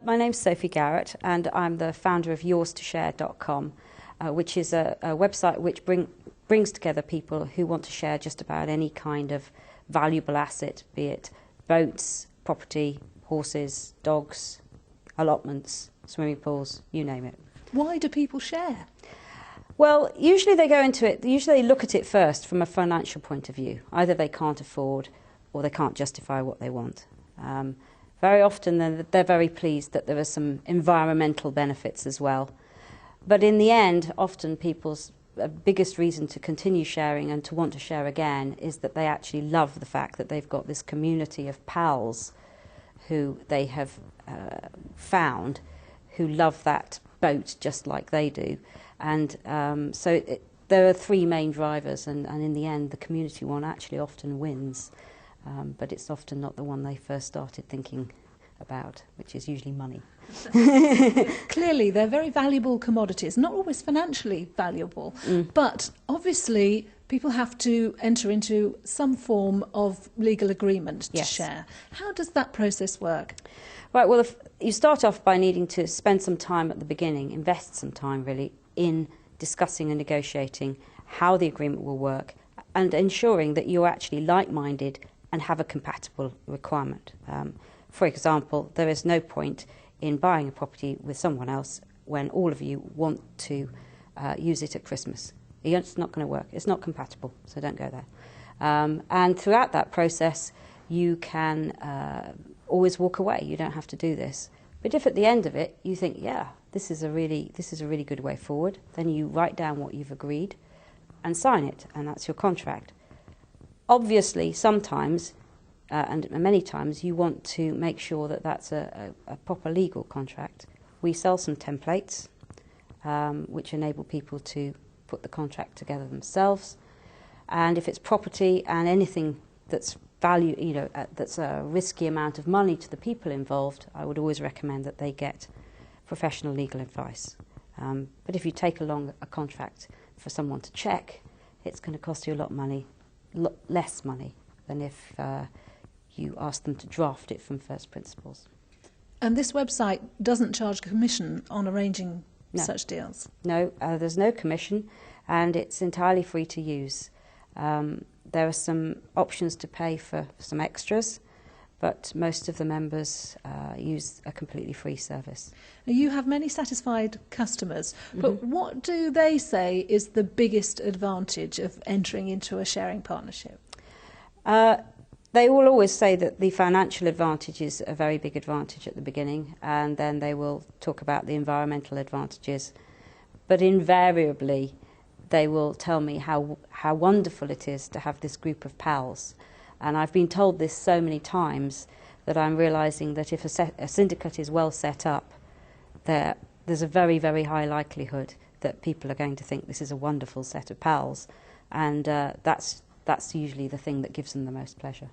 My name's Sophie Garrett and I'm the founder of yours2share's.com, which is a website which brings together people who want to share just about any kind of valuable asset, be it boats, property, horses, dogs, allotments, swimming pools, you name it. Why do people share? Well, usually they go into it, usually they look at it first from a financial point of view. Either they can't afford or they can't justify what they want. Very often they're very pleased that there are some environmental benefits as well. But in the end, often people's biggest reason to continue sharing and to want to share again is that they actually love the fact that they've got this community of pals who they have found who love that boat just like they do. And there are three main drivers, and in the end the community one actually often wins. But it's often not the one they first started thinking about, which is usually money. Clearly, they're very valuable commodities, not always financially valuable, but obviously people have to enter into some form of legal agreement to share. How does that process work? Right, well, you start off by needing to spend some time at the beginning, invest some time really, in discussing and negotiating how the agreement will work and ensuring that you're actually like-minded and have a compatible requirement. For example, there is no point in buying a property with someone else when all of you want to use it at Christmas. It's not going to work. It's not compatible, so don't go there. And throughout that process, you can always walk away. You don't have to do this. But if at the end of it you think, yeah, this is a really good way forward, then you write down what you've agreed and sign it, and that's your contract. Obviously, sometimes, and many times, you want to make sure that that's a proper legal contract. We sell some templates which enable people to put the contract together themselves. And if it's property and anything that's value, that's a risky amount of money to the people involved, I would always recommend that they get professional legal advice. But if you take along a contract for someone to check, it's going to cost you a lot of money. Less money than if you ask them to draft it from first principles. And this website doesn't charge commission on arranging such deals? No, there's no commission, and it's entirely free to use. There are some options to pay for some extras, but most of the members use a completely free service. You have many satisfied customers, but what do they say is the biggest advantage of entering into a sharing partnership? They will always say that the financial advantage is a very big advantage at the beginning, and then they will talk about the environmental advantages. But invariably, they will tell me how wonderful it is to have this group of pals. And I've been told this so many times that I'm realising that if a syndicate is well set up, there's a very, very high likelihood that people are going to think this is a wonderful set of pals. And that's usually the thing that gives them the most pleasure.